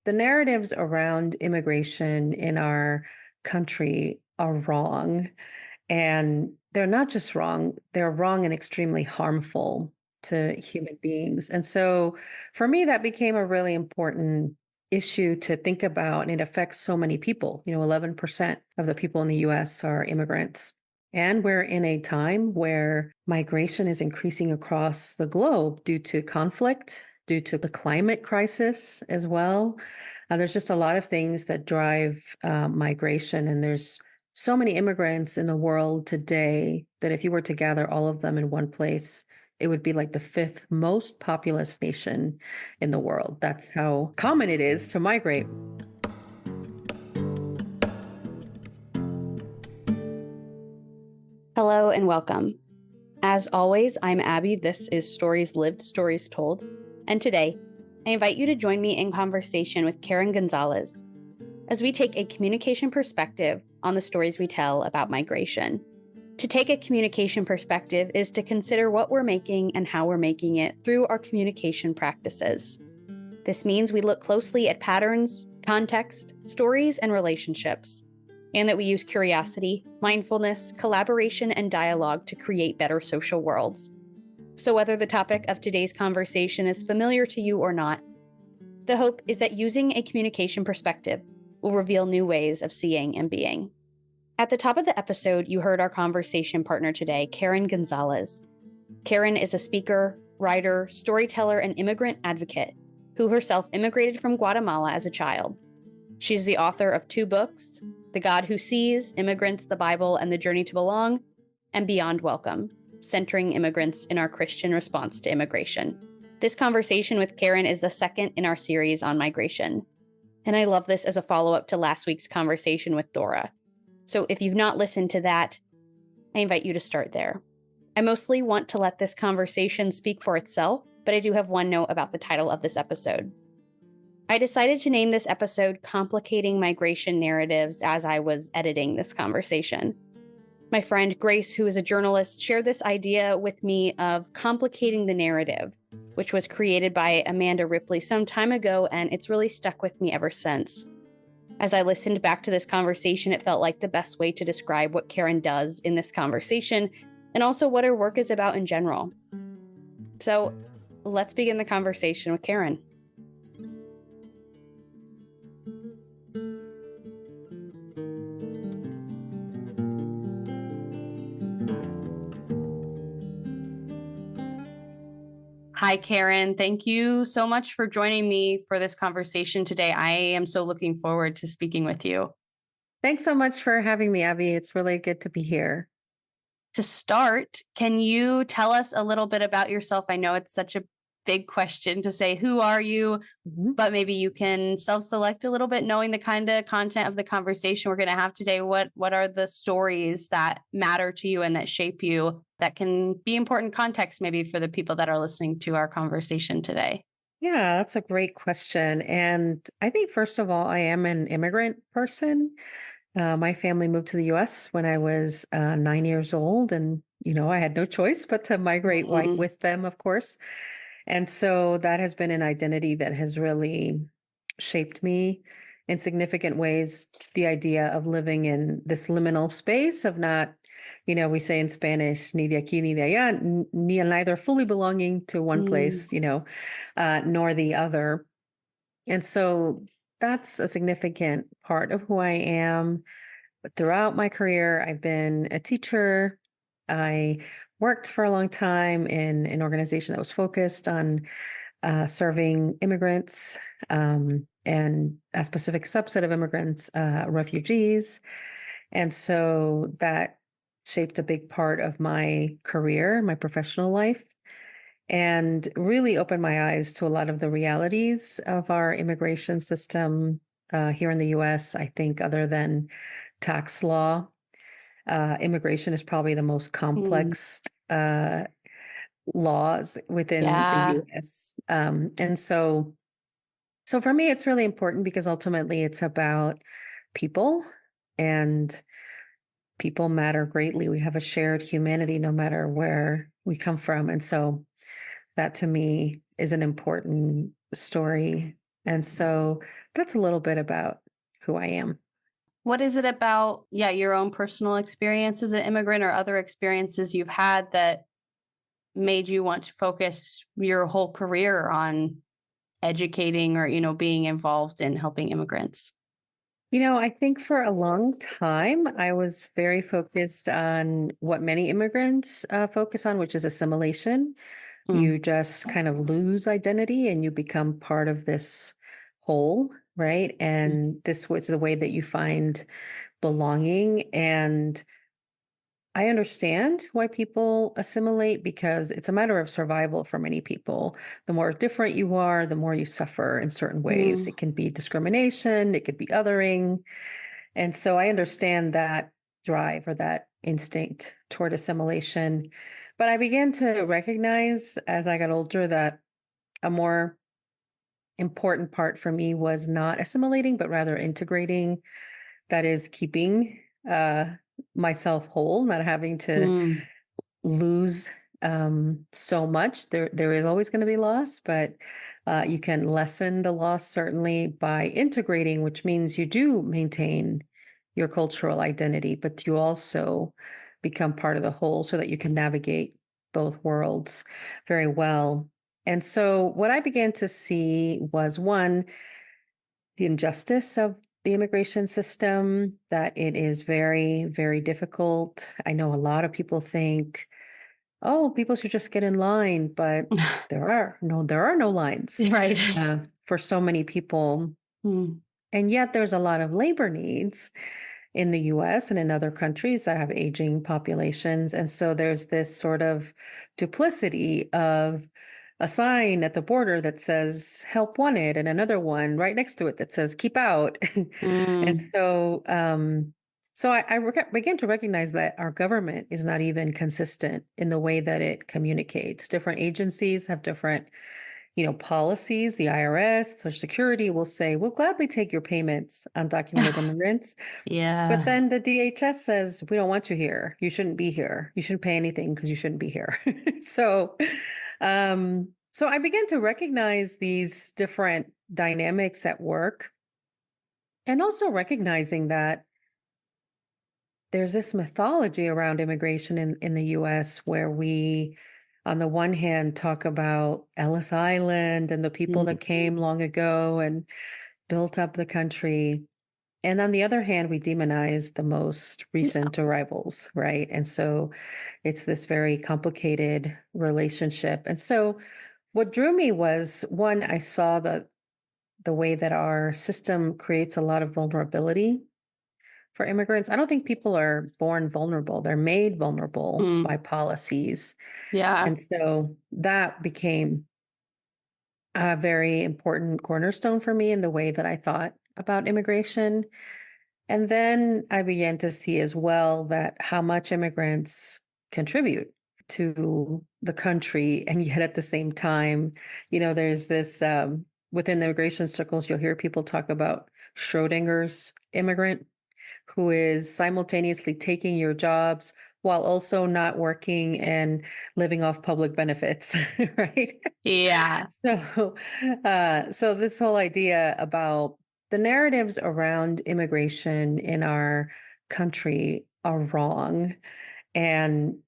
the narratives around immigration in our country are wrong. And they're not just wrong, they're wrong and extremely harmful to human beings. And so for me, that became a really important issue to think about. And it affects so many people. 11% of the people in the US are immigrants. And we're in a time where migration is increasing across the globe due to conflict, due to the climate crisis as well. There's just a lot of things that drive migration. And there's so many immigrants in the world today that if you were to gather all of them in one place, it would be like the fifth most populous nation in the world. That's how common it is to migrate. Hello and welcome. As always, I'm Abby. This is Stories Lived, Stories Told. And today, I invite you to join me in conversation with Karen Gonzalez as we take a communication perspective on the stories we tell about migration. To take a communication perspective is to consider what we're making and how we're making it through our communication practices. This means we look closely at patterns, context, stories, and relationships, and that we use curiosity, mindfulness, collaboration, and dialogue to create better social worlds. So whether the topic of today's conversation is familiar to you or not, the hope is that using a communication perspective will reveal new ways of seeing and being. At the top of the episode, you heard our conversation partner today, Karen Gonzalez. Karen is a speaker, writer, storyteller, and immigrant advocate who herself immigrated from Guatemala as a child. She's the author of 2 books, The God Who Sees, Immigrants, the Bible, and the Journey to Belong, and Beyond Welcome, centering immigrants in our Christian response to immigration. This conversation with Karen is the second in our series on migration. And I love this as a follow-up to last week's conversation with Dora. So if you've not listened to that, I invite you to start there. I mostly want to let this conversation speak for itself, but I do have one note about the title of this episode. I decided to name this episode Complicating Migration Narratives as I was editing this conversation. My friend Grace, who is a journalist, shared this idea with me of complicating the narrative, which was created by Amanda Ripley some time ago, and it's really stuck with me ever since. As I listened back to this conversation, it felt like the best way to describe what Karen does in this conversation, and also what her work is about in general. So let's begin the conversation with Karen. Hi, Karen. Thank you so much for joining me for this conversation today. I am so looking forward to speaking with you. Thanks so much for having me, Abby. It's really good to be here. To start, can you tell us a little bit about yourself? I know it's such a big question to say, who are you? But maybe you can self-select a little bit, knowing the kind of content of the conversation we're going to have today. What are the stories that matter to you and that shape you that can be important context maybe for the people that are listening to our conversation today? Yeah, that's a great question. And I think, first of all, I am an immigrant person. My family moved to the US when I was 9 years old. And, I had no choice but to migrate with them, of course. And so that has been an identity that has really shaped me in significant ways. The idea of living in this liminal space of not, we say in Spanish, ni de aquí ni de allá, neither fully belonging to one place, nor the other. And so that's a significant part of who I am. But throughout my career, I've been a teacher. I worked for a long time in an organization that was focused on serving immigrants and a specific subset of immigrants, refugees. And so that shaped a big part of my career, my professional life, and really opened my eyes to a lot of the realities of our immigration system here in the US. I think other than tax law, immigration is probably the most complex laws within the US. And so for me, it's really important because ultimately it's about people, and people matter greatly. We have a shared humanity no matter where we come from. And so that to me is an important story And so that's a little bit about who I am. What is it about, your own personal experience as an immigrant or other experiences you've had that made you want to focus your whole career on educating or, being involved in helping immigrants? I think for a long time, I was very focused on what many immigrants focus on, which is assimilation. Mm, You just kind of lose identity and you become part of this whole, right? mm, And this was the way that you find belonging. And I understand why people assimilate because it's a matter of survival for many people. The more different you are, the more you suffer in certain ways. mm, It can be discrimination, it could be othering. And so I understand that drive or that instinct toward assimilation. But I began to recognize as I got older that a more important part for me was not assimilating, but rather integrating. That is keeping myself whole, not having to mm, lose so much. There is always going to be loss, but you can lessen the loss certainly by integrating, which means you do maintain your cultural identity, but you also become part of the whole so that you can navigate both worlds very well. And so what I began to see was one, the injustice of the immigration system, that it is very, very difficult. I know a lot of people think, oh, people should just get in line, but there are no lines right. for so many people. Mm, And yet there's a lot of labor needs in the US and in other countries that have aging populations. And so there's this sort of duplicity of a sign at the border that says help wanted and another one right next to it that says keep out. And mm, so I began to recognize that our government is not even consistent in the way that it communicates. Different agencies have different policies. The IRS, Social Security will say, we'll gladly take your payments, undocumented immigrants. But yeah. then the DHS says, we don't want you here. You shouldn't be here. You shouldn't pay anything because you shouldn't be here. So I began to recognize these different dynamics at work and also recognizing that there's this mythology around immigration in the US where we, on the one hand, talk about Ellis Island and the people that Mm, came long ago and built up the country. And on the other hand, we demonize the most yeah. recent arrivals, right? And so it's this very complicated relationship. And so what drew me was one, I saw the way that our system creates a lot of vulnerability for immigrants. I don't think people are born vulnerable. They're made vulnerable by Mm, policies. yeah. And so that became a very important cornerstone for me in the way that I thought about immigration. And then I began to see as well that how much immigrants contribute to the country. And yet at the same time, there's this within the immigration circles, you'll hear people talk about Schrodinger's immigrant, who is simultaneously taking your jobs while also not working and living off public benefits, right? Yeah. So this whole idea about the narratives around immigration in our country are wrong. And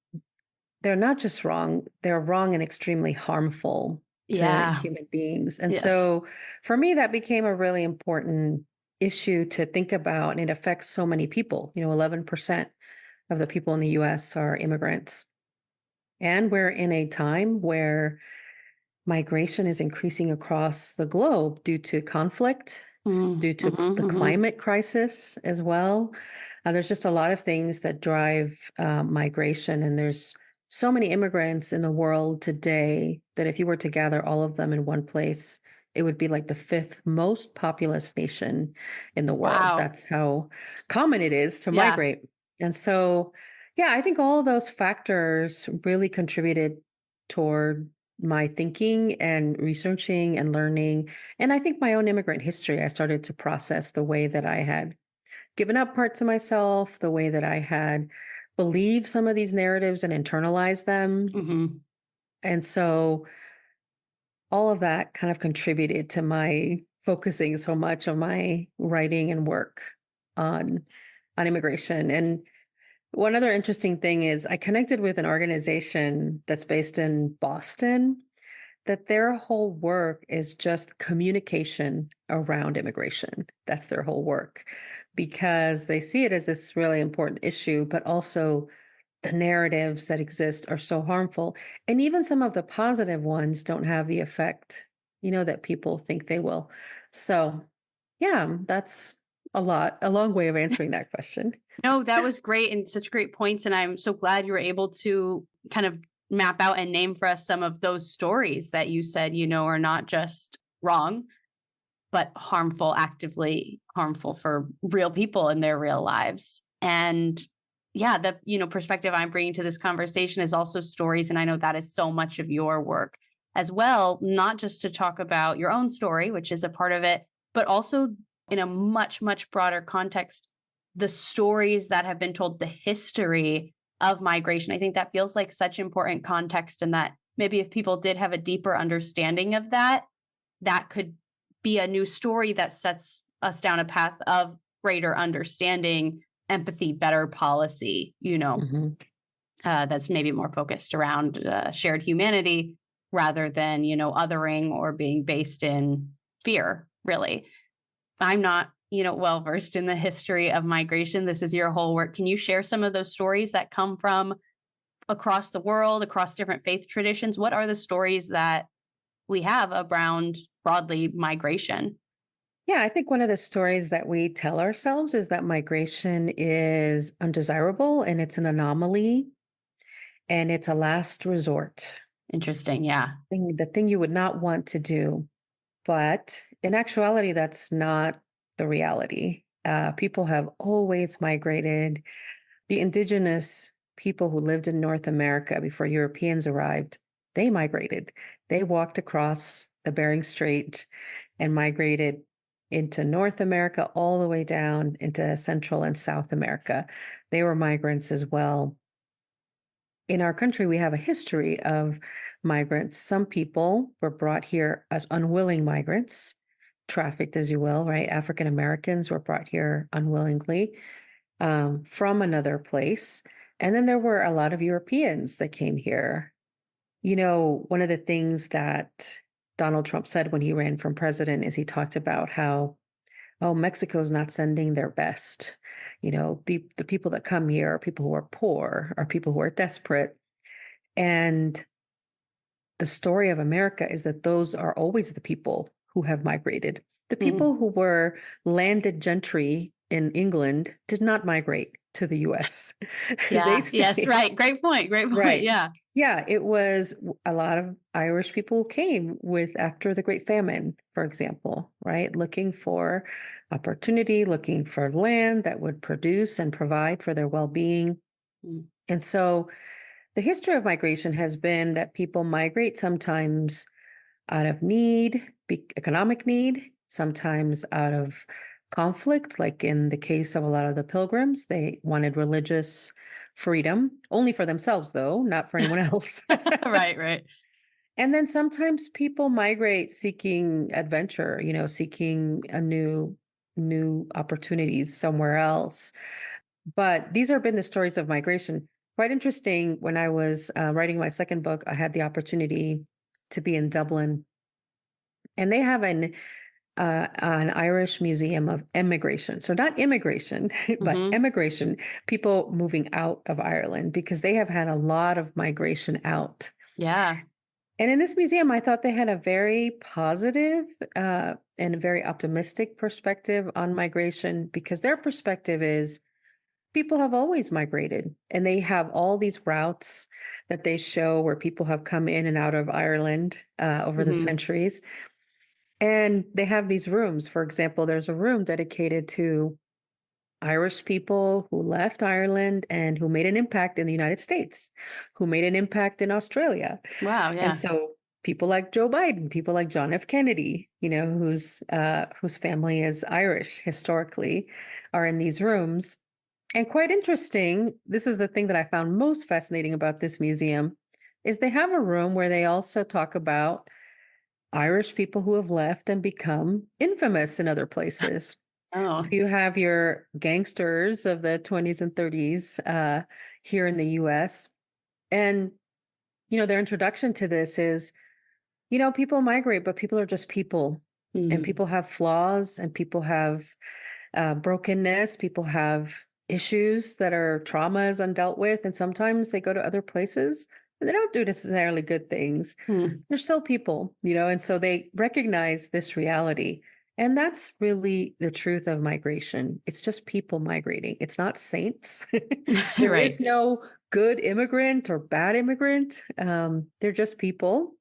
they're not just wrong, they're wrong and extremely harmful to Yeah. human beings. And Yes. so for me, that became a really important issue to think about. And it affects so many people. 11% of the people in the US are immigrants. And we're in a time where migration is increasing across the globe due to conflict, Mm, due to mhm, the mhm. climate crisis as well. There's just a lot of things that drive migration, and there's so many immigrants in the world today that if you were to gather all of them in one place, it would be like the fifth most populous nation in the world. Wow. That's how common it is to Yeah. migrate. And so, yeah, I think all of those factors really contributed toward my thinking and researching and learning. And I think my own immigrant history, I started to process the way that I had given up parts of myself, the way that I had believed some of these narratives and internalized them. Mhm. And so all of that kind of contributed to my focusing so much of my writing and work on immigration. And one other interesting thing is I connected with an organization that's based in Boston, that their whole work is just communication around immigration. That's their whole work because they see it as this really important issue, but also the narratives that exist are so harmful. And even some of the positive ones don't have the effect, that people think they will. So, yeah, that's a long way of answering that question. No, that was great and such great points. And I'm so glad you were able to kind of map out and name for us some of those stories that you said, are not just wrong, but harmful, actively harmful for real people in their real lives. And yeah, the, perspective I'm bringing to this conversation is also stories. And I know that is so much of your work as well, not just to talk about your own story, which is a part of it, but also in a much, much broader context, the stories that have been told, the history of migration. I think that feels like such important context, and that maybe if people did have a deeper understanding of that, that could be a new story that sets us down a path of greater understanding, empathy, better policy, Mhm. that's maybe more focused around shared humanity rather than, othering or being based in fear, really. I'm not, well versed in the history of migration. This is your whole work. Can you share some of those stories that come from across the world, across different faith traditions? What are the stories that we have around broadly migration? Yeah, I think one of the stories that we tell ourselves is that migration is undesirable and it's an anomaly and it's a last resort. Interesting. Yeah. The thing you would not want to do. But in actuality, that's not the reality. People have always migrated. The indigenous people who lived in North America before Europeans arrived, they migrated. They walked across the Bering Strait and migrated into North America all the way down into Central and South America. They were migrants as well. In our country, we have a history of migrants. Some people were brought here as unwilling migrants, trafficked, as you will, right? African Americans were brought here unwillingly from another place. And then there were a lot of Europeans that came here. One of the things that Donald Trump said when he ran for president is he talked about how, oh, Mexico's not sending their best. The people that come here are people who are poor, are people who are desperate. And the story of America is that those are always the people who have migrated. The people who were landed gentry in England did not migrate to the US. They Yeah. Yes. stayed. Right. Great point. Great point. Right. Yeah. Yeah, it was a lot of Irish people who came with after the Great Famine, for example, right? Looking for opportunity, looking for land that would produce and provide for their well-being. Mm. And so the history of migration has been that people migrate sometimes out of need, economic need, sometimes out of conflict, like in the case of a lot of the pilgrims. They wanted religious freedom, only for themselves, though, not for anyone else. Right. Right. And then sometimes people migrate seeking adventure, seeking a new opportunities somewhere else. But these have been the stories of migration. Quite interesting. When I was writing my second book, I had the opportunity to be in Dublin, and they have an Irish museum of emigration. So not immigration, but Hmm. emigration, people moving out of Ireland because they have had a lot of migration out. Yeah. And in this museum, I thought they had a very positive and a very optimistic perspective on migration because their perspective is people have always migrated and they have all these routes that they show where people have come in and out of Ireland over the Hmm. centuries. And they have these rooms. For example, there's a room dedicated to Irish people who left Ireland and who made an impact in the United States, who made an impact in Australia. Wow. And Yeah. so people like Joe Biden, people like John F. Kennedy, whose family is Irish historically, are in these rooms. And quite interesting, this is the thing that I found most fascinating about this museum, is they have a room where they also talk about Irish people who have left and become infamous in other places. So Oh. you have your gangsters of the 20s and 30s here in the US. And, their introduction to this is, people migrate, but people are just people. And Mm. people have flaws and people have brokenness. People have issues that are traumas undealt with. And sometimes they go to other places and they don't do necessarily good things. Mm. They're still people, and so they recognize this reality. And that's really the truth of migration. It's just people migrating. It's not saints. There Right. is no good immigrant or bad immigrant. They're just people,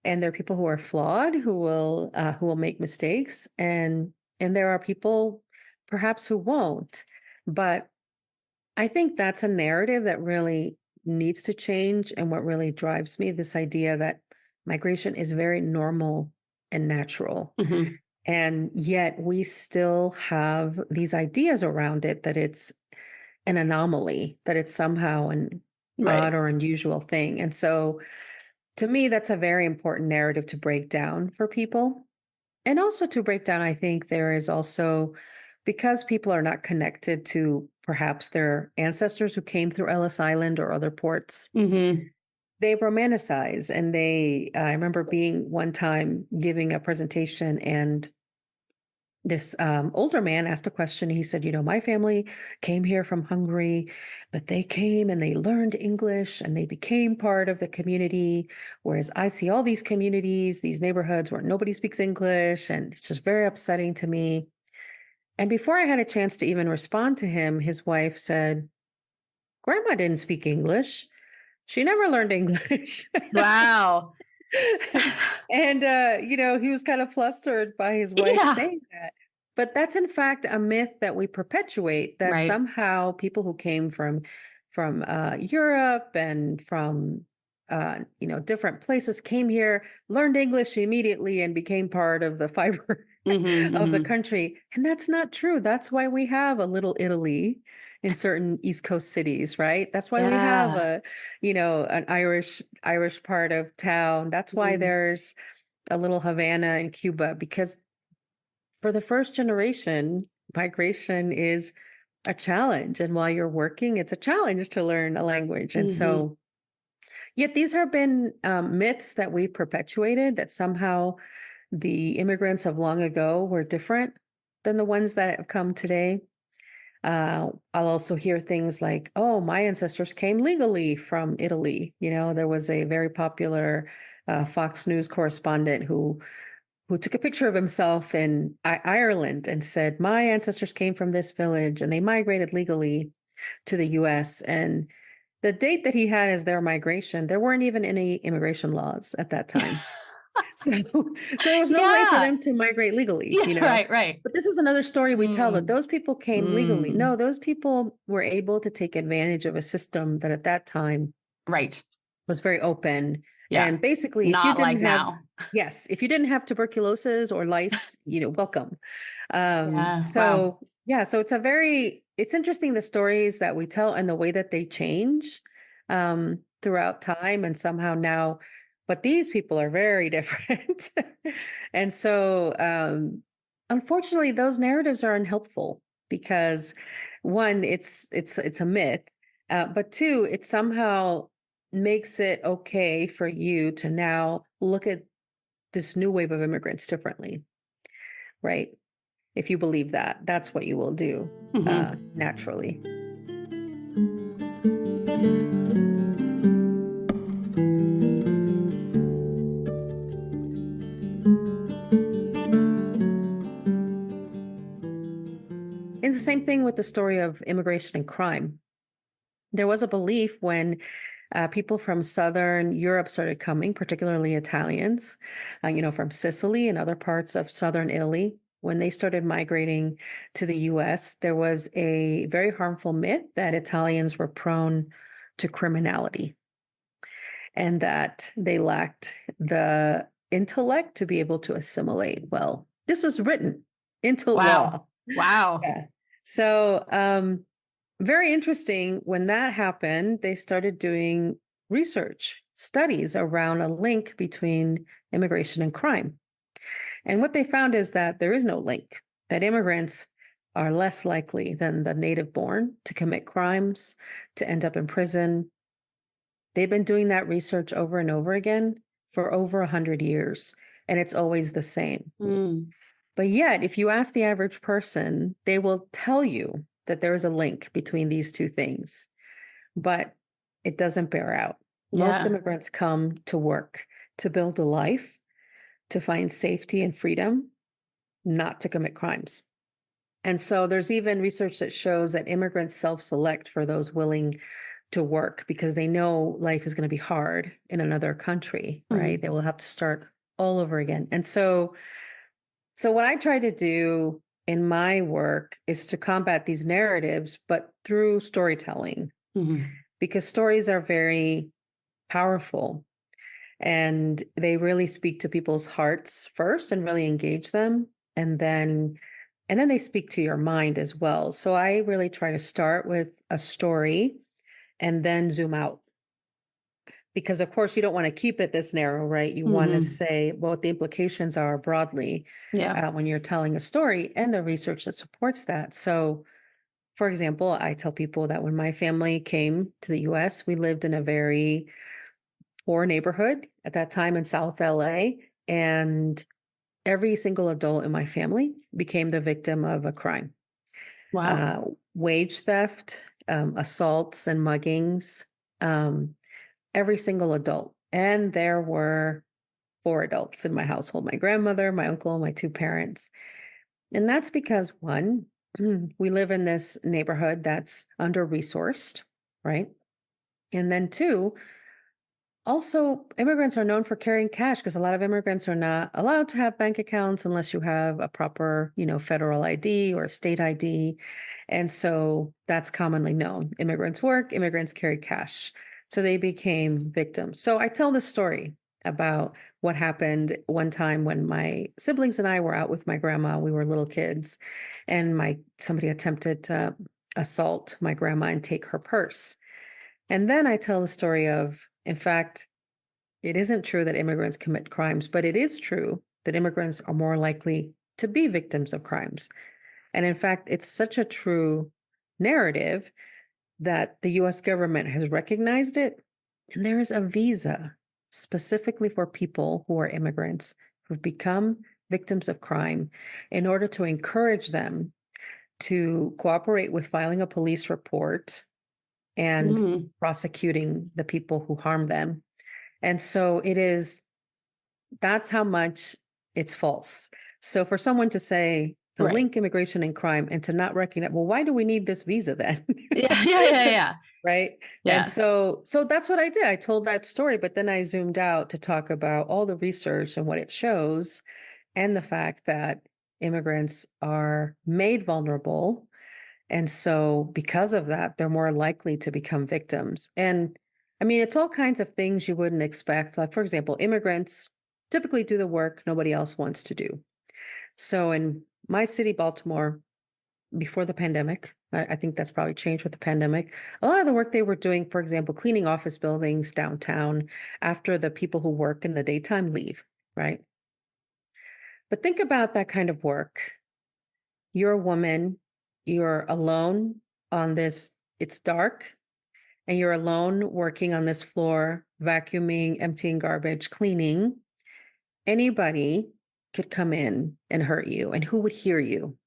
and there are people who are flawed, who will make mistakes, and there are people perhaps who won't. But I think that's a narrative that really needs to change. And what really drives me, this idea that migration is very normal and natural. Hmm. And yet we still have these ideas around it that it's an anomaly, that it's somehow an Right. odd or unusual thing. And so to me, that's a very important narrative to break down for people. And also to break down, I think there is also, because people are not connected to perhaps their ancestors who came through Ellis Island or other ports, Hmm. they romanticize. And I remember being one time giving a presentation, and this older man asked a question. He said, my family came here from Hungary, but they came and they learned English and they became part of the community. Whereas I see all these communities, these neighborhoods where nobody speaks English, and it's just very upsetting to me. And before I had a chance to even respond to him, his wife said, Grandma didn't speak English. She never learned English. Wow. And, he was kind of flustered by his wife Yeah. saying that. But that's in fact a myth that we perpetuate, that Right. somehow people who came from Europe and from different places came here, learned English immediately, and became part of the fiber Hmm. of the Hmm. country. And that's not true. That's why we have a little Italy in certain East Coast cities, right? That's why we have Yeah. an Irish part of town. That's why Mm. there's a little Havana in Cuba, because for the first generation, migration is a challenge. And while you're working, it's a challenge to learn a language. And Hmm. so, yet these have been myths that we've perpetuated, that somehow the immigrants of long ago were different than the ones that have come today. I'll also hear things like, oh, my ancestors came legally from Italy. There was a very popular Fox News correspondent who took a picture of himself in Ireland and said, my ancestors came from this village and they migrated legally to the US. And the date that he had as their migration, there weren't even any immigration laws at that time. So, so there was no way for Yeah. them to migrate legally, Yeah. Right. Right. But this is another story we tell, that Mm. those people came legally. Mm. No, those people were able to take advantage of a system that at that time Right. was very open. Yeah. And basically, Not like now. if you didn't have tuberculosis or lice, welcome. Yeah. Wow. So it's interesting, the stories that we tell and the way that they change throughout time, and somehow now, but these people are very different. And so, unfortunately, those narratives are unhelpful, because one, it's a myth, but two, it somehow makes it okay for you to now look at this new wave of immigrants differently, right? If you believe that, that's what you will do Hmm. naturally. It's the same thing with the story of immigration and crime. There was a belief when people from Southern Europe started coming, particularly Italians, from Sicily and other parts of Southern Italy. When they started migrating to the US, there was a very harmful myth that Italians were prone to criminality and that they lacked the intellect to be able to assimilate well. This was written into Wow. law. Wow. Yeah. So, very interesting. When that happened, they started doing research studies around a link between immigration and crime. And what they found is that there is no link, that immigrants are less likely than the native born to commit crimes, to end up in prison. They've been doing that research over and over again for over 100 years, and it's always the same. Mm. But yet, if you ask the average person, they will tell you that there is a link between these two things, but it doesn't bear out. Most Yeah. immigrants come to work, to build a life, to find safety and freedom, not to commit crimes. And so there's even research that shows that immigrants self-select for those willing to work because they know life is going to be hard in another country, right? Mhm. They will have to start all over again. And so what I try to do in my work is to combat these narratives, but through storytelling, Mhm. because stories are very powerful and they really speak to people's hearts first and really engage them. And then they speak to your mind as well. So I really try to start with a story and then zoom out. Because of course you don't want to keep it this narrow, right? You want to Mhm. say what the implications are broadly Yeah. when you're telling a story and the research that supports that. So, for example, I tell people that when my family came to the US, we lived in a very poor neighborhood at that time in South LA. And every single adult in my family became the victim of a crime, Wow. uh, wage theft, assaults, and muggings. Um, every single adult. And there were four adults in my household: my grandmother, my uncle, my two parents. And that's because one, we live in this neighborhood that's under resourced, right? And then two, also, immigrants are known for carrying cash because a lot of immigrants are not allowed to have bank accounts unless you have a proper, federal ID or state ID. And so that's commonly known. Immigrants work, immigrants carry cash. So they became victims. So I tell the story about what happened one time when my siblings and I were out with my grandma. We were little kids, and somebody attempted to assault my grandma and take her purse. And then I tell the story of, in fact, it isn't true that immigrants commit crimes, but it is true that immigrants are more likely to be victims of crimes. And in fact, it's such a true narrative that the US government has recognized it. And there is a visa specifically for people who are immigrants who've become victims of crime in order to encourage them to cooperate with filing a police report and Mm. prosecuting the people who harm them. And so that's how much it's false. So for someone to say, to Right. link immigration and crime and to not recognize, well, why do we need this visa then? Yeah. Yeah. Yeah. Yeah. Right. And Yeah. so that's what I did. I told that story, but then I zoomed out to talk about all the research and what it shows and the fact that immigrants are made vulnerable. And so because of that, they're more likely to become victims. And I mean, it's all kinds of things you wouldn't expect. Like, for example, immigrants typically do the work nobody else wants to do. So in my city, Baltimore, before the pandemic, I think that's probably changed with the pandemic. A lot of the work they were doing, for example, cleaning office buildings downtown after the people who work in the daytime leave, right? But think about that kind of work. You're a woman, you're alone on this, it's dark, and you're alone working on this floor, vacuuming, emptying garbage, cleaning. Anybody could come in and hurt you, and who would hear you,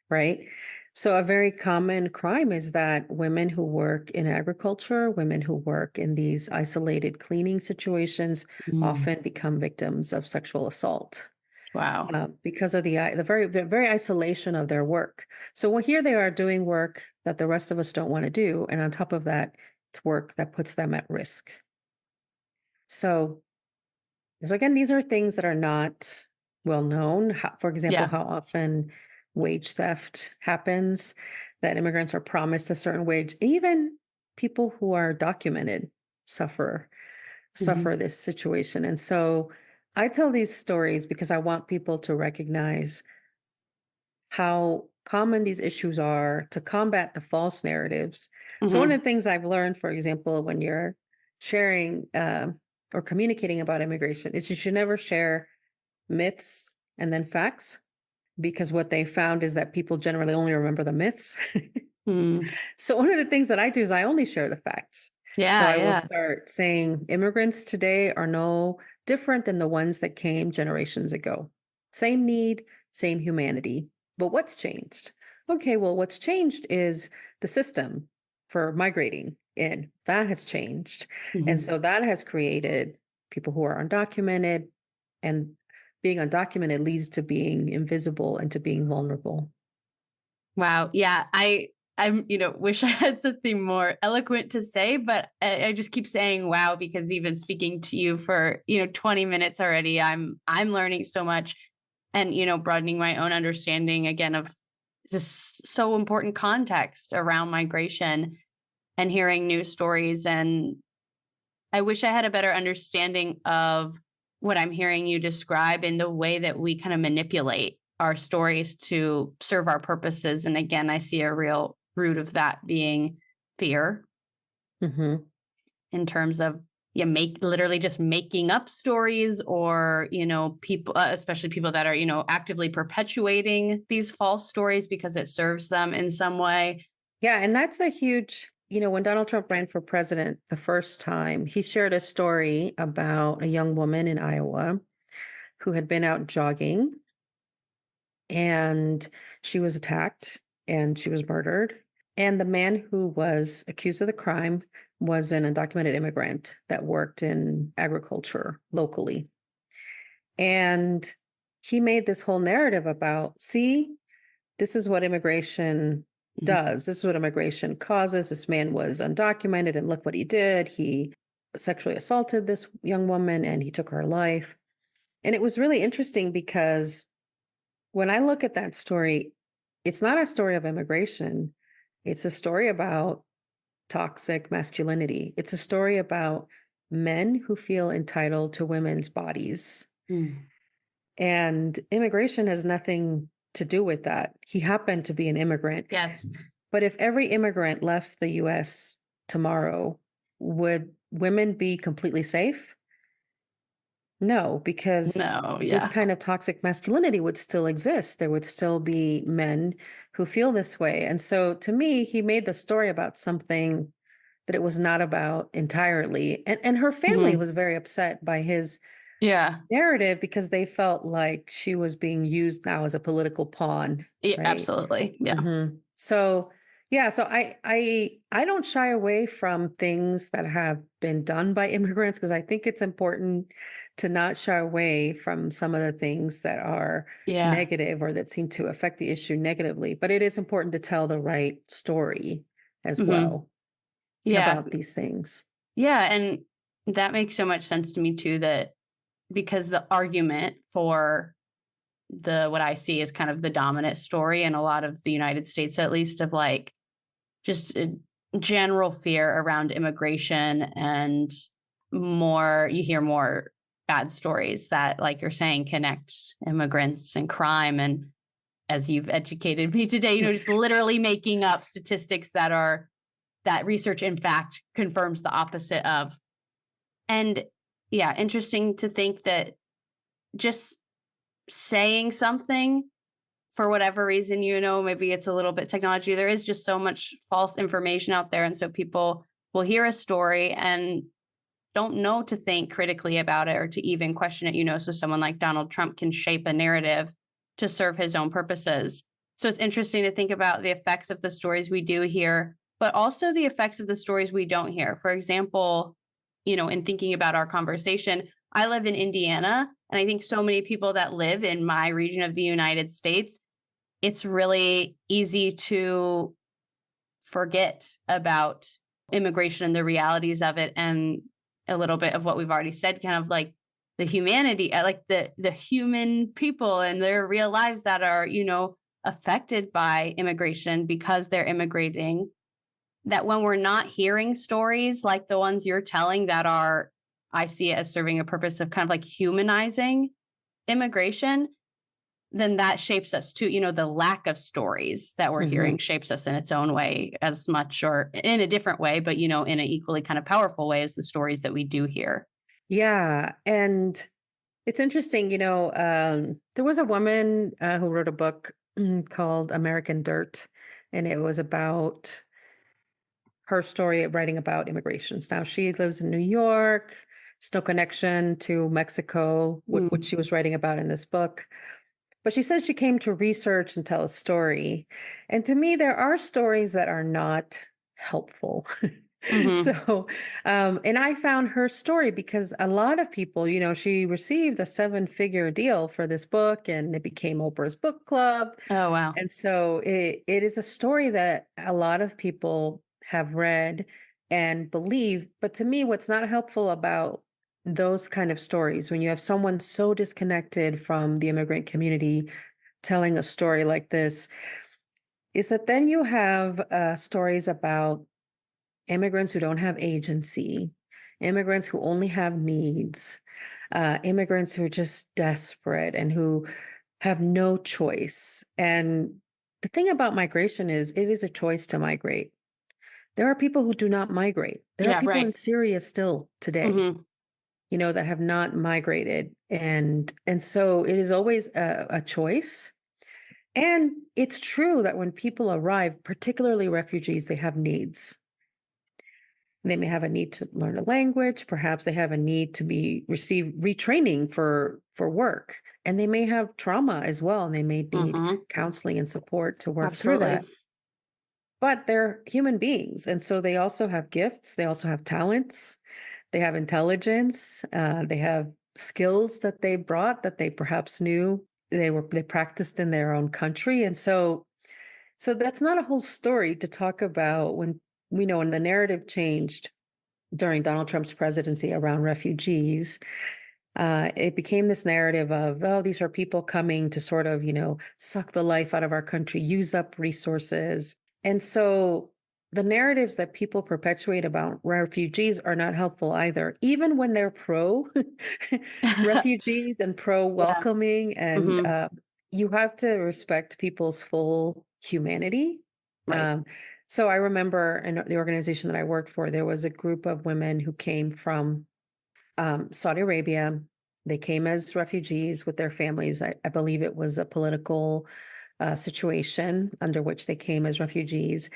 right? So a very common crime is that women who work in agriculture, women who work in these isolated cleaning situations Mm. often become victims of sexual assault Wow. because of the very isolation of their work. So here they are doing work that the rest of us don't want to do, and on top of that, it's work that puts them at risk. So So again, these are things that are not well known. For example, Yeah. how often wage theft happens, that immigrants are promised a certain wage. Even people who are documented suffer Mhm. suffer this situation. And so I tell these stories because I want people to recognize how common these issues are, to combat the false narratives. So one of Mhm. the things I've learned, for example, when you're sharing or communicating about immigration is you should never share myths and then facts, because what they found is that people generally only remember the myths. Mm. So one of the things that I do is I only share the facts. So Yeah, I will yeah. start saying immigrants today are no different than the ones that came generations ago. Same need, same humanity. But what's changed? Okay, well, what's changed is the system for migrating in. That has changed. And Mhm. so that has created people who are undocumented, and being undocumented leads to being invisible and to being vulnerable. Wow. Yeah. I'm, wish I had something more eloquent to say, but I just keep saying wow, because even speaking to you for, 20 minutes already, I'm learning so much and, broadening my own understanding again of this so important context around migration and hearing new stories. And I wish I had a better understanding of what I'm hearing you describe in the way that we kind of manipulate our stories to serve our purposes. And again, I see a real root of that being fear Hmm. in terms of literally just making up stories, or people, especially people that are actively perpetuating these false stories because it serves them in some way. Yeah, and that's a huge, when Donald Trump ran for president the first time, he shared a story about a young woman in Iowa who had been out jogging, and she was attacked and she was murdered. And the man who was accused of the crime was an undocumented immigrant that worked in agriculture locally. And he made this whole narrative about, see, this is what immigration Mhm. does. This is what immigration causes. This man was undocumented, and look what he did. He sexually assaulted this young woman and he took her life. And it was really interesting because when I look at that story, it's not a story of immigration. It's a story about toxic masculinity. It's a story about men who feel entitled to women's bodies. Mm. And immigration has nothing to do with that. He happened to be an immigrant. Yes. But if every immigrant left the US tomorrow, would women be completely safe? No, because No. this Yeah. kind of toxic masculinity would still exist. There would still be men who feel this way. And so to me, he made the story about something that it was not about entirely. And her family Mhm. was very upset by his Yeah. narrative because they felt like she was being used now as a political pawn, Yeah. right? Absolutely. Yeah. So yeah, so I don't shy away from things that have been done by immigrants, because I think it's important to not shy away from some of the things that are Yeah. negative or that seem to affect the issue negatively. But it is important to tell the right story as Hmm. well Yeah. about these things. Yeah. And that makes so much sense to me too, that because the argument for what I see is kind of the dominant story in a lot of the United States, at least, of like just a general fear around immigration, and you hear more bad stories that, like you're saying, connect immigrants and crime. And as you've educated me today, just literally making up statistics that research in fact confirms the opposite of. And yeah, interesting to think that just saying something for whatever reason, maybe it's a little bit technology. There is just so much false information out there. And so people will hear a story and don't know to think critically about it or to even question it. So someone like Donald Trump can shape a narrative to serve his own purposes. So it's interesting to think about the effects of the stories we do hear, but also the effects of the stories we don't hear. For example, in thinking about our conversation, I live in Indiana, and I think so many people that live in my region of the United States, it's really easy to forget about immigration and the realities of it, and a little bit of what we've already said, kind of like the humanity, like the human people and their real lives that are, affected by immigration because they're immigrating. That when we're not hearing stories like the ones you're telling that are, I see it as serving a purpose of kind of like humanizing immigration, then that shapes us too. The lack of stories that we're Hmm. hearing shapes us in its own way as much, or in a different way, but, in an equally kind of powerful way as the stories that we do hear. Yeah. And it's interesting, there was a woman who wrote a book called American Dirt, and it was about her story of writing about immigrations. Now, she lives in New York, there's no connection to Mexico, which Mm. she was writing about in this book. But she says she came to research and tell a story. And to me, there are stories that are not helpful. Hmm. And I found her story because a lot of people, she received a seven-figure deal for this book and it became Oprah's book club. Oh, wow. And so it is a story that a lot of people have read and believe. But to me, what's not helpful about those kind of stories, when you have someone so disconnected from the immigrant community telling a story like this, is that then you have stories about immigrants who don't have agency, immigrants who only have needs, immigrants who are just desperate and who have no choice. And the thing about migration is it is a choice to migrate. There are people who do not migrate. There are Yeah, people in right. Syria still today, Hmm. that have not migrated. And so it is always a choice. And it's true that when people arrive, particularly refugees, they have needs. They may have a need to learn a language. Perhaps they have a need to receive retraining for work, and they may have trauma as well, and they may need Hmm. counseling and support to work through Absolutely. that. But they're human beings, and so they also have gifts. They also have talents. They have intelligence. They have skills that they brought that they perhaps knew they practiced in their own country, and so that's not a whole story to talk about when we know when the narrative changed during Donald Trump's presidency around refugees. It became this narrative of, oh, these are people coming to sort of, suck the life out of our country, use up resources. And so the narratives that people perpetuate about refugees are not helpful either, even when they're pro refugees and pro Yeah. welcoming. And Hmm. you have to respect people's full humanity. Right. Um, so I remember in the organization that I worked for, there was a group of women who came from Saudi Arabia. They came as refugees with their families. I believe it was a political situation under which they came as refugees.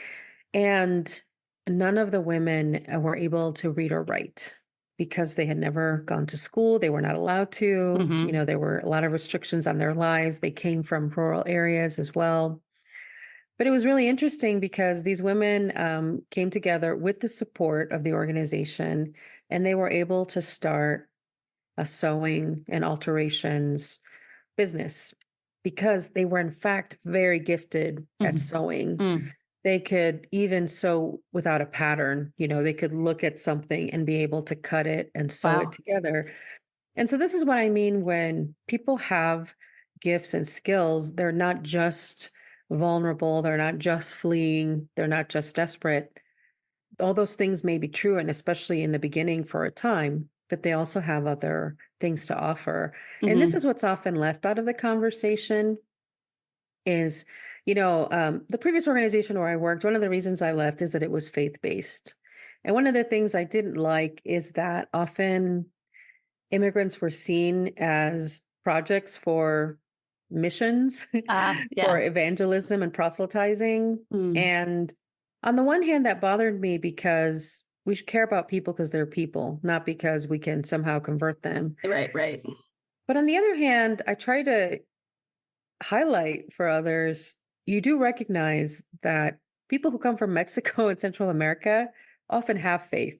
And none of the women were able to read or write because they had never gone to school. They were not allowed to. Hmm. There were a lot of restrictions on their lives. They came from rural areas as well. But it was really interesting because these women came together with the support of the organization, and they were able to start a sewing and alterations business because they were, in fact, very gifted at Hmm. sewing. Mm. They could even sew without a pattern. They could look at something and be able to cut it and sew it Wow. together. And so, this is what I mean when people have gifts and skills, they're not just vulnerable, they're not just fleeing, they're not just desperate. All those things may be true, and especially in the beginning for a time, but they also have other things to offer. And this Hmm. is what's often left out of the conversation is, the previous organization where I worked, one of the reasons I left is that it was faith-based. And one of the things I didn't like is that often immigrants were seen as projects for missions, for Yeah. evangelism and proselytizing. Mm. And on the one hand, that bothered me because we should care about people because they're people, not because we can somehow convert them. Right, right. But on the other hand, I try to highlight for others, you do recognize that people who come from Mexico and Central America often have faith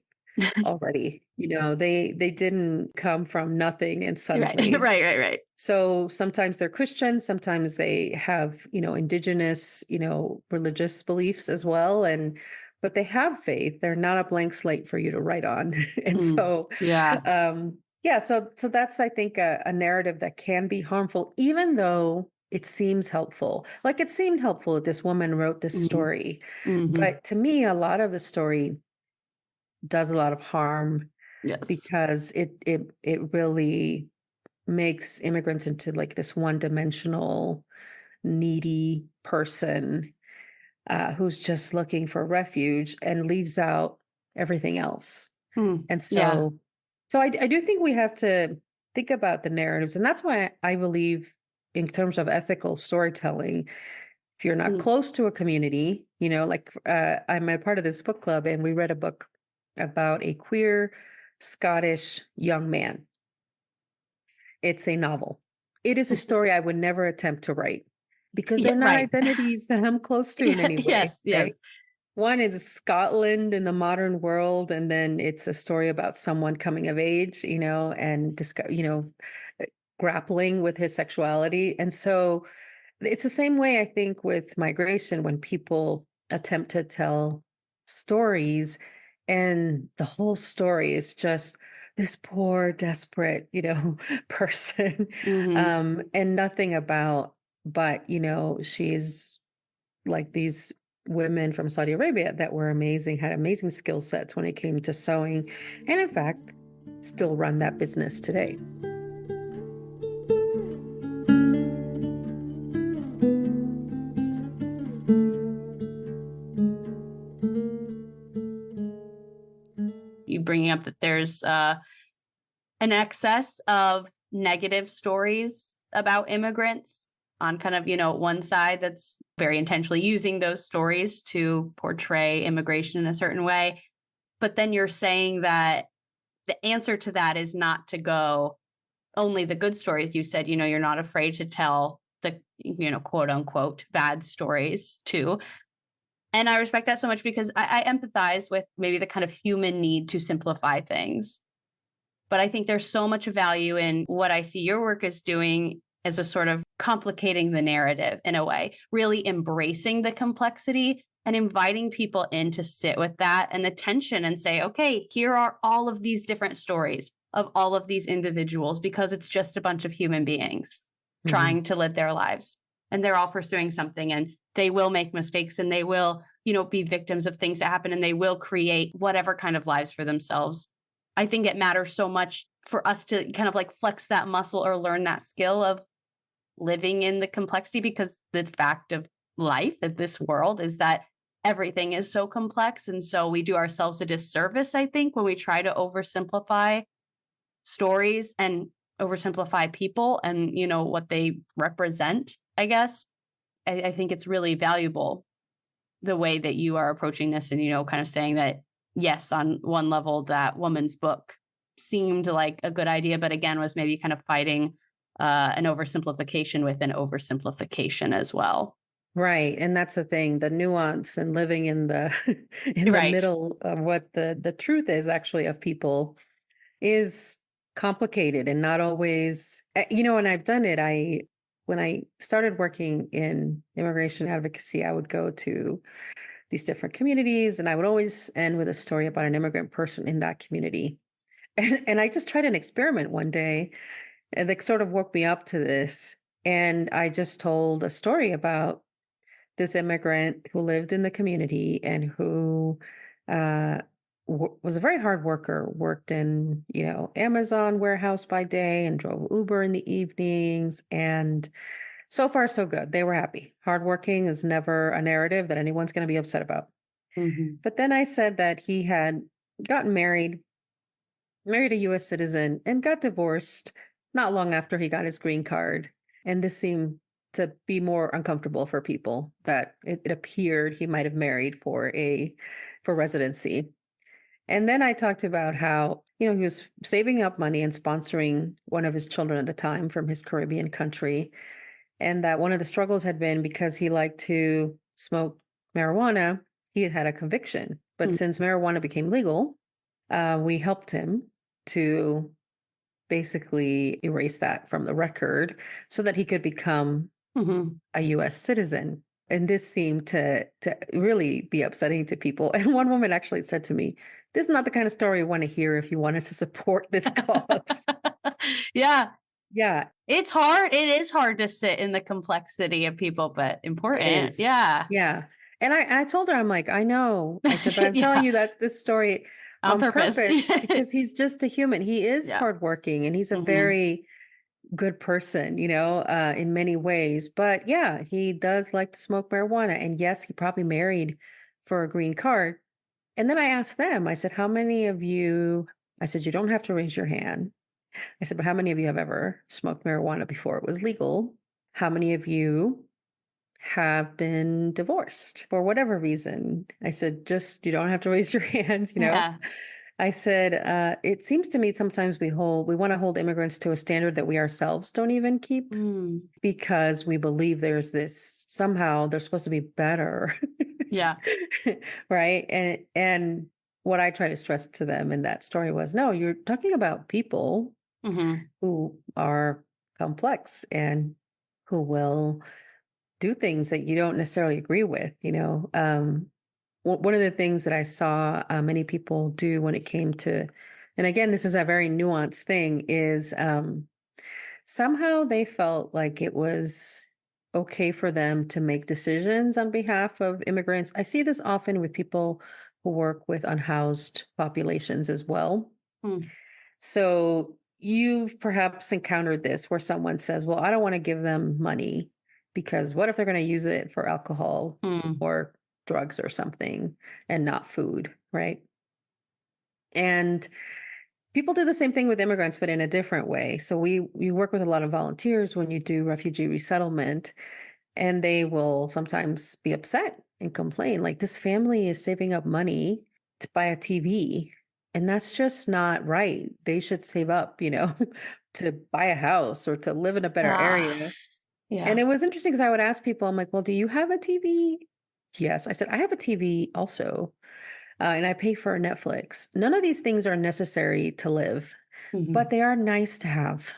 already. They didn't come from nothing and Right, suddenly. right, right, right. So sometimes they're Christian, sometimes they have, indigenous, religious beliefs as well. But they have faith. They're not a blank slate for you to write on. And Mm. so, Yeah. yeah, so that's, I think, a narrative that can be harmful, even though it seems helpful. Like it seemed helpful that this woman wrote this Hmm. story. Hmm. But to me, a lot of the story does a lot of harm Yes. because it really makes immigrants into like this one-dimensional, needy person who's just looking for refuge and leaves out everything else. Mm. And Yeah. so So I do think we have to think about the narratives. And that's why I believe, in terms of ethical storytelling, if you're not Mm. close to a community, like I'm a part of this book club, and we read a book about a queer Scottish young man. It's a novel. It is a story I would never attempt to write because Yeah, they're not right. identities that I'm close to in any way, Yes, right? yes. One is Scotland in the modern world, and then it's a story about someone coming of age, and grappling with his sexuality. And so it's the same way, I think, with migration, when people attempt to tell stories and the whole story is just this poor, desperate, person, Hmm. and nothing about, but, she's like these women from Saudi Arabia that were amazing, had amazing skill sets when it came to sewing, and in fact, still run that business today. You bringing up that there's an excess of negative stories about immigrants on kind of, one side that's very intentionally using those stories to portray immigration in a certain way. But then you're saying that the answer to that is not to go only the good stories. You said, you're not afraid to tell the, quote unquote, bad stories too. And I respect that so much because I empathize with maybe the kind of human need to simplify things. But I think there's so much value in what I see your work is doing as a sort of complicating the narrative in a way, really embracing the complexity and inviting people in to sit with that and the tension and say, okay, here are all of these different stories of all of these individuals, because it's just a bunch of human beings Mhm. trying to live their lives. And they're all pursuing something, and they will make mistakes, and they will, be victims of things that happen, and they will create whatever kind of lives for themselves. I think it matters so much for us to kind of like flex that muscle or learn that skill of living in the complexity, because the fact of life in this world is that everything is so complex. And so we do ourselves a disservice, I think, when we try to oversimplify stories and oversimplify people and, what they represent, I guess. I think it's really valuable the way that you are approaching this and, kind of saying that, yes, on one level, that woman's book seemed like a good idea, but again, was maybe kind of fighting an oversimplification with an oversimplification as well. Right. And that's the thing, the nuance and living in the in the Right. middle of what the truth is actually of people is complicated and not always, and I've done it. When I started working in immigration advocacy, I would go to these different communities, and I would always end with a story about an immigrant person in that community. And I just tried an experiment one day, and that sort of woke me up to this. And I just told a story about this immigrant who lived in the community and who uh, was a very hard worker, worked in, Amazon warehouse by day and drove Uber in the evenings. And so far, so good. They were happy. Hardworking is never a narrative that anyone's going to be upset about. Hmm. But then I said that he had gotten married a US citizen, and got divorced not long after he got his green card. And this seemed to be more uncomfortable for people, that it appeared he might have married for residency. And then I talked about how, he was saving up money and sponsoring one of his children at the time from his Caribbean country. And that one of the struggles had been because he liked to smoke marijuana, he had had a conviction. But since marijuana became legal, we helped him to basically erase that from the record so that he could become Hmm. a US citizen. And this seemed to really be upsetting to people. And one woman actually said to me, "This is not the kind of story you want to hear if you want us to support this cause." Yeah. Yeah, It's hard. It is hard to sit in the complexity of people, but it important. is. Yeah. Yeah. And I told her, I'm like, "I know." I said, "But I'm telling Yeah. you that this story On on purpose. purpose because he's just a human. He is Yeah. hardworking, and he's a Hmm. very good person, in many ways. But yeah, he does like to smoke marijuana. And yes, he probably married for a green card." And then I asked them, I said, "How many of you I said, you don't have to raise your hand. I said, but how many of you have ever smoked marijuana before it was legal? How many of you have been divorced for whatever reason? I said, just, you don't have to raise your hands, Yeah. I said, it seems to me sometimes we want to hold immigrants to a standard that we ourselves don't even keep Mm. because we believe there's this, somehow they're supposed to be better. Yeah. Right. And what I try to stress to them in that story was, no, you're talking about people Hmm. who are complex and who will do things that you don't necessarily agree with. One of the things that I saw many people do when it came to, and again, this is a very nuanced thing, is somehow they felt like it was okay for them to make decisions on behalf of immigrants. I see this often with people who work with unhoused populations as well. Mm. So you've perhaps encountered this where someone says, well, I don't want to give them money because what if they're going to use it for alcohol Mm. or drugs or something and not food, right? And people do the same thing with immigrants, but in a different way. So we work with a lot of volunteers when you do refugee resettlement, and they will sometimes be upset and complain, like this family is saving up money to buy a TV, and that's just not right. They should save up, to buy a house or to live in a better Ah, area. And yeah. it was interesting because I would ask people, I'm like, well, do you have a TV? Yes. I said, I have a TV also, and I pay for Netflix. None of these things are necessary to live, but Hmm. they are nice to have.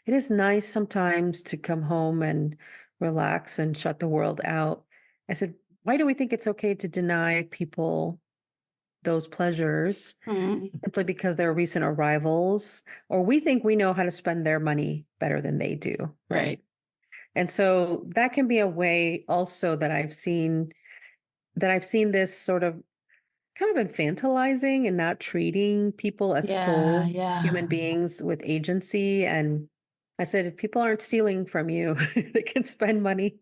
It is nice sometimes to come home and relax and shut the world out. I said, why do we think it's okay to deny people those pleasures Mm. simply because they're recent arrivals, or we think we know how to spend their money better than they do, right? Right. And so that can be a way also that I've seen this sort of kind of infantilizing and not treating people as Yeah. full Yeah. human beings with agency. And I said, if people aren't stealing from you, they can spend money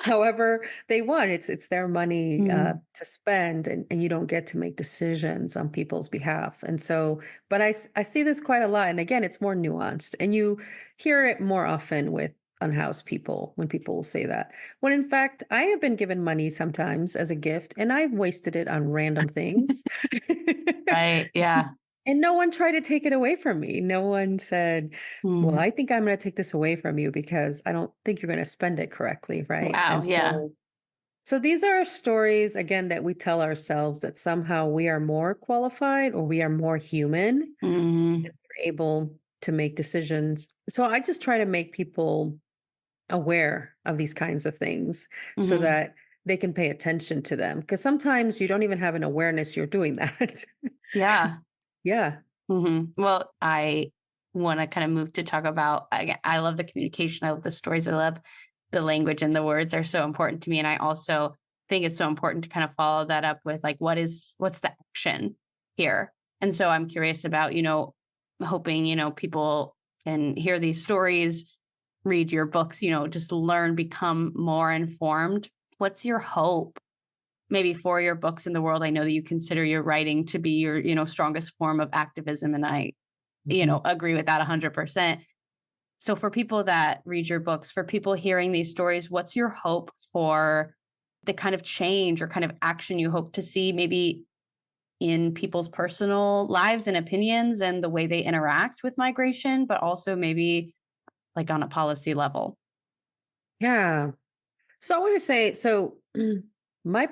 however they want. It's their money Mm. to spend, and you don't get to make decisions on people's behalf. And so, but I see this quite a lot. And again, it's more nuanced, and you hear it more often with unhoused people when people will say that. When in fact, I have been given money sometimes as a gift and I've wasted it on random things. Right. Yeah. And no one tried to take it away from me. No one said, well, Mm. I think I'm going to take this away from you because I don't think you're going to spend it correctly. Right. Wow. And Yeah. so these are stories, again, that we tell ourselves that somehow we are more qualified or we are more human Hmm. and we're able to make decisions. So I just try to make people aware of these kinds of things so Hmm. that they can pay attention to them. Because sometimes you don't even have an awareness you're doing that. Yeah. Yeah. Well, I want to kind of move to talk about, I love the communication. I love the stories. I love the language, and the words are so important to me. And I also think it's so important to kind of follow that up with like, what's the action here? And so I'm curious about, hoping, people can hear these stories, read your books, just learn, become more informed. What's your hope maybe for your books in the world? I know that you consider your writing to be your, strongest form of activism. And I, Mhm. agree with that 100%. So for people that read your books, for people hearing these stories, what's your hope for the kind of change or kind of action you hope to see maybe in people's personal lives and opinions and the way they interact with migration, but also maybe like on a policy level? Yeah. So I want to say, my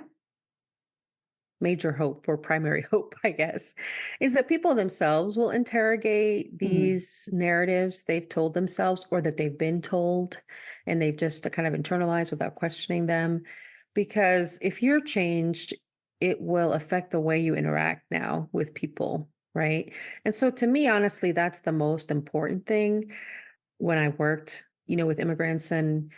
major hope or primary hope, I guess, is that people themselves will interrogate Mhm. these narratives they've told themselves or that they've been told and they've just kind of internalized without questioning them. Because if you're changed, it will affect the way you interact now with people. Right. And so to me, honestly, that's the most important thing when I worked, with immigrants and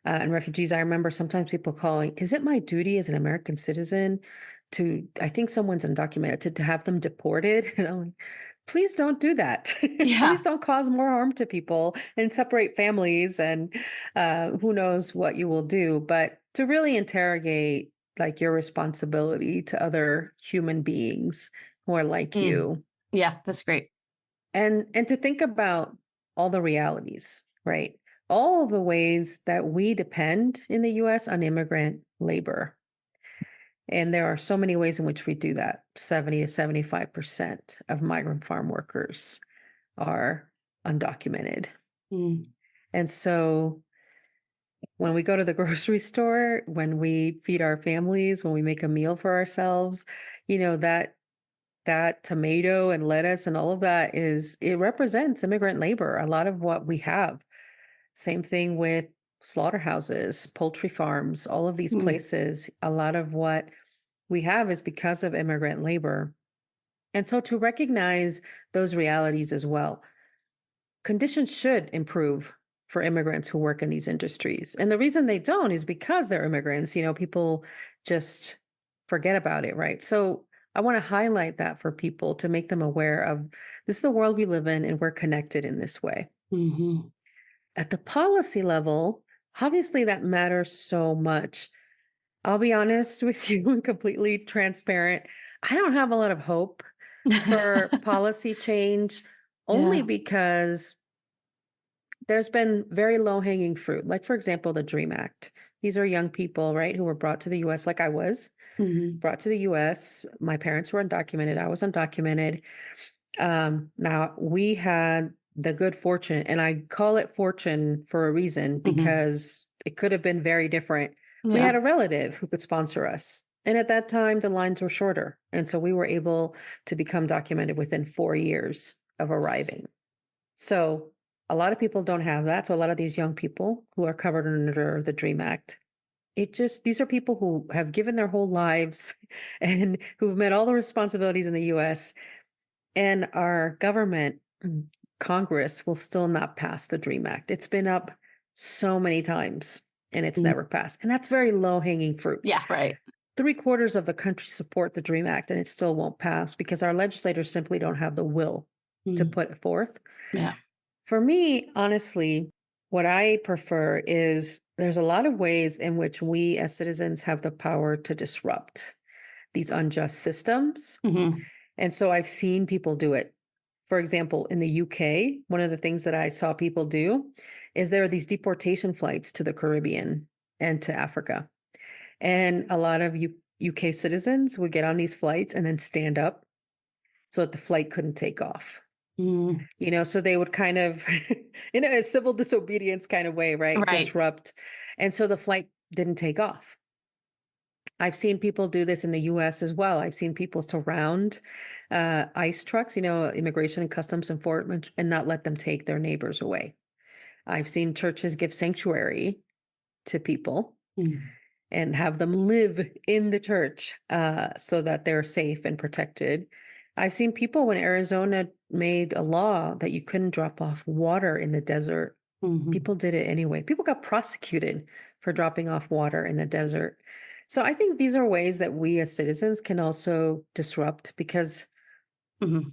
refugees. I remember sometimes people calling, is it my duty as an American citizen I think someone's undocumented, to have them deported? And I'm like, please don't do that. Please Yeah. don't cause more harm to people and separate families. And who knows what you will do. But to really interrogate like your responsibility to other human beings who are like Mm. you. Yeah, that's great. And to think about all the realities, right? All of the ways that we depend in the US on immigrant labor. And there are so many ways in which we do that. 70 to 75% of migrant farm workers are undocumented. Mm. And so when we go to the grocery store, when we feed our families, when we make a meal for ourselves, that tomato and lettuce and all of that it represents immigrant labor, a lot of what we have. Same thing with slaughterhouses, poultry farms, all of these Mm. places, a lot of what we have is because of immigrant labor. And so to recognize those realities as well, conditions should improve for immigrants who work in these industries. And the reason they don't is because they're immigrants. People just forget about it, right? So I want to highlight that for people to make them aware of this is the world we live in and we're connected in this way. Mm-hmm. At the policy level, obviously that matters so much. I'll be honest with you and completely transparent. I don't have a lot of hope for policy change only Yeah. because there's been very low hanging fruit. Like, for example, the DREAM Act. These are young people, right, who were brought to the US, like I was Mm-hmm. brought to the US. My parents were undocumented. I was undocumented. Now, we had the good fortune, and I call it fortune for a reason Mm-hmm. because it could have been very different. We Yeah. had a relative who could sponsor us. And at that time, the lines were shorter. And so we were able to become documented within 4 years of arriving. So a lot of people don't have that. So a lot of these young people who are covered under the DREAM Act, these are people who have given their whole lives and who've met all the responsibilities in the US, and our government, Congress, will still not pass the DREAM Act. It's been up so many times and it's Mm. never passed. And that's very low hanging fruit. Yeah, right. 3/4 of the country support the DREAM Act and it still won't pass because our legislators simply don't have the will to Mm. put it forth. Yeah. For me, honestly, what I prefer is there's a lot of ways in which we as citizens have the power to disrupt these unjust systems. Mm-hmm. And so I've seen people do it. For example, in the UK, one of the things that I saw people do is there are these deportation flights to the Caribbean and to Africa. And a lot of UK citizens would get on these flights and then stand up so that the flight couldn't take off. Mm. So they would kind of, in a civil disobedience kind of way, right? Right. Disrupt. And so the flight didn't take off. I've seen people do this in the US as well. I've seen people surround ICE trucks, Immigration and Customs Enforcement, and not let them take their neighbors away. I've seen churches give sanctuary to people Mm. and have them live in the church so that they're safe and protected. I've seen people when Arizona made a law that you couldn't drop off water in the desert. Mm-hmm. People did it anyway. People got prosecuted for dropping off water in the desert. So I think these are ways that we as citizens can also disrupt because Mm-hmm.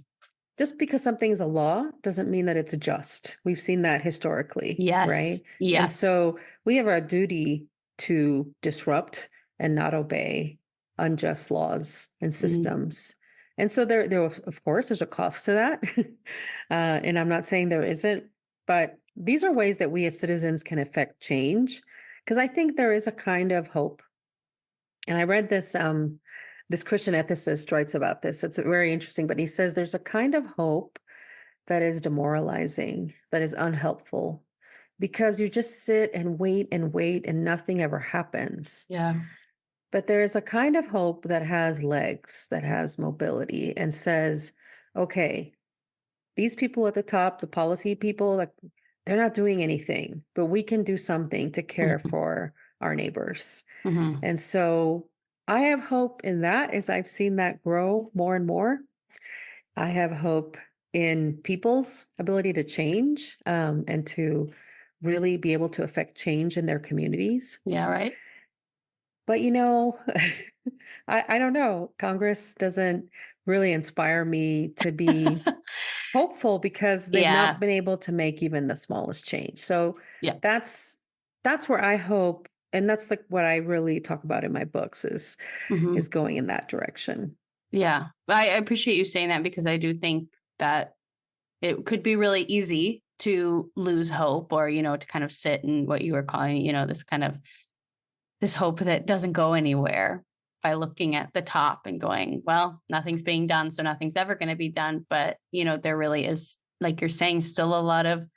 just because something's a law doesn't mean that it's just. We've seen that historically, Yes. right? And Yes. so we have a duty to disrupt and not obey unjust laws and Mm-hmm. systems. And so there, of course, there's a cost to that. And I'm not saying there isn't, but these are ways that we as citizens can affect change. Because I think there is a kind of hope. And I read this Christian ethicist writes about this. It's very interesting, but he says there's a kind of hope that is demoralizing, that is unhelpful, because you just sit and wait and nothing ever happens. Yeah. But there is a kind of hope that has legs, that has mobility, and says, okay, these people at the top, the policy people, like they're not doing anything, but we can do something to care Mm-hmm. for our neighbors. Mm-hmm. And so I have hope in that as I've seen that grow more and more. I have hope in people's ability to change and to really be able to affect change in their communities. Yeah, right. But, I don't know. Congress doesn't really inspire me to be hopeful because they've Yeah. not been able to make even the smallest change. So Yeah. that's where I hope, and that's like what I really talk about in my books is Mm-hmm. going in that direction. Yeah, I appreciate you saying that, because I do think that it could be really easy to lose hope, or, to kind of sit in what you were calling, this kind of this hope that doesn't go anywhere, by looking at the top and going, well, nothing's being done, so nothing's ever going to be done. But, there really is, like you're saying, still a lot of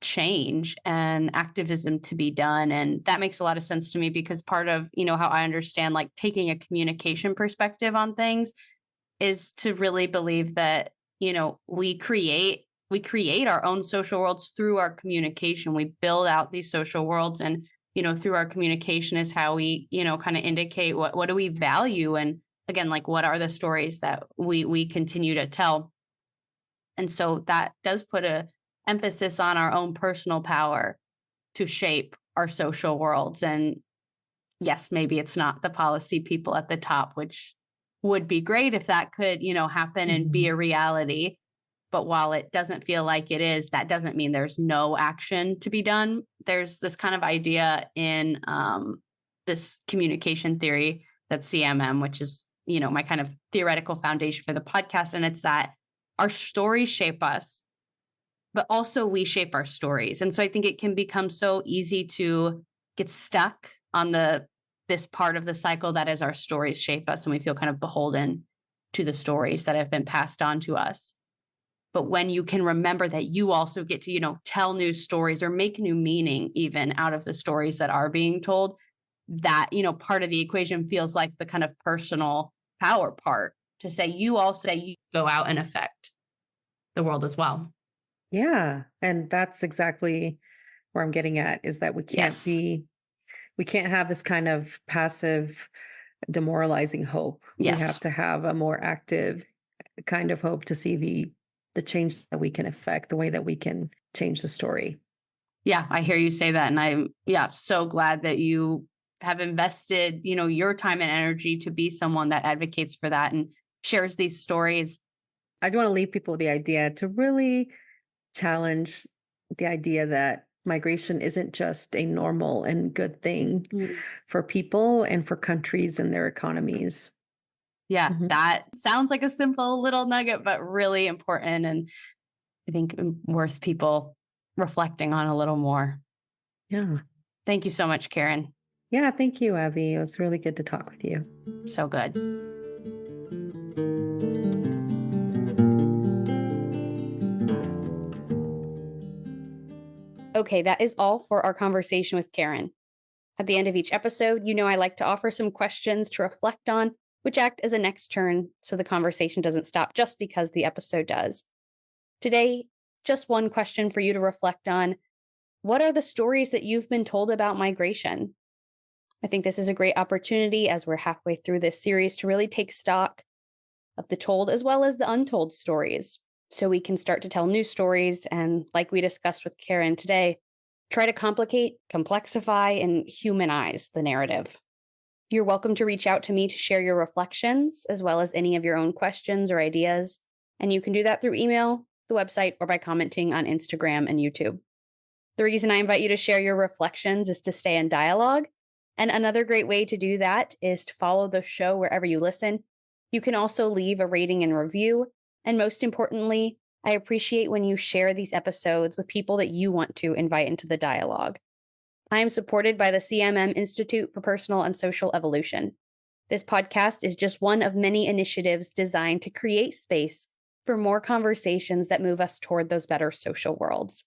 change and activism to be done. And that makes a lot of sense to me, because part of, how I understand, like, taking a communication perspective on things is to really believe that, we create our own social worlds through our communication. We build out these social worlds, and, through our communication is how we, kind of indicate what do we value. And again, like, what are the stories that we continue to tell. And so that does put a emphasis on our own personal power to shape our social worlds. And yes, maybe it's not the policy people at the top, which would be great if that could, happen and be a reality. But while it doesn't feel like it is, that doesn't mean there's no action to be done. There's this kind of idea in this communication theory, that's CMM, which is, my kind of theoretical foundation for the podcast. And it's that our stories shape us, but also we shape our stories. And so I think it can become so easy to get stuck on this part of the cycle that is our stories shape us, and we feel kind of beholden to the stories that have been passed on to us. But when you can remember that you also get to, tell new stories or make new meaning even out of the stories that are being told, that, part of the equation feels like the kind of personal power part, to say you go out and affect the world as well. Yeah. And that's exactly where I'm getting at, is that Yes. we can't have this kind of passive, demoralizing hope. We Yes. have to have a more active kind of hope to see the change that we can affect, the way that we can change the story. Yeah, I hear you say that. And I'm, so glad that you have invested, your time and energy to be someone that advocates for that and shares these stories. I do want to leave people with the idea to really challenge the idea that migration isn't just a normal and good thing for people and for countries and their economies. Yeah, Mhm. that sounds like a simple little nugget, but really important. And I think worth people reflecting on a little more. Yeah. Thank you so much, Karen. Yeah. Thank you, Abby. It was really good to talk with you. So good. Okay, that is all for our conversation with Karen. At the end of each episode, I like to offer some questions to reflect on, which act as a next turn so the conversation doesn't stop just because the episode does. Today, just one question for you to reflect on. What are the stories that you've been told about migration? I think this is a great opportunity, as we're halfway through this series, to really take stock of the told as well as the untold stories, so we can start to tell new stories and, like we discussed with Karen today, try to complicate, complexify, and humanize the narrative. You're welcome to reach out to me to share your reflections, as well as any of your own questions or ideas, and you can do that through email, the website, or by commenting on Instagram and YouTube. The reason I invite you to share your reflections is to stay in dialogue, and another great way to do that is to follow the show wherever you listen. You can also leave a rating and review, and most importantly, I appreciate when you share these episodes with people that you want to invite into the dialogue. I am supported by the CMM Institute for Personal and Social Evolution. This podcast is just one of many initiatives designed to create space for more conversations that move us toward those better social worlds.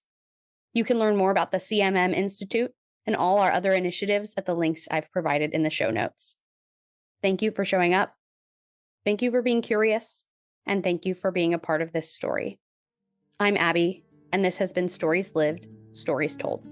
You can learn more about the CMM Institute and all our other initiatives at the links I've provided in the show notes. Thank you for showing up. Thank you for being curious. And thank you for being a part of this story. I'm Abby, and this has been Stories Lived, Stories Told.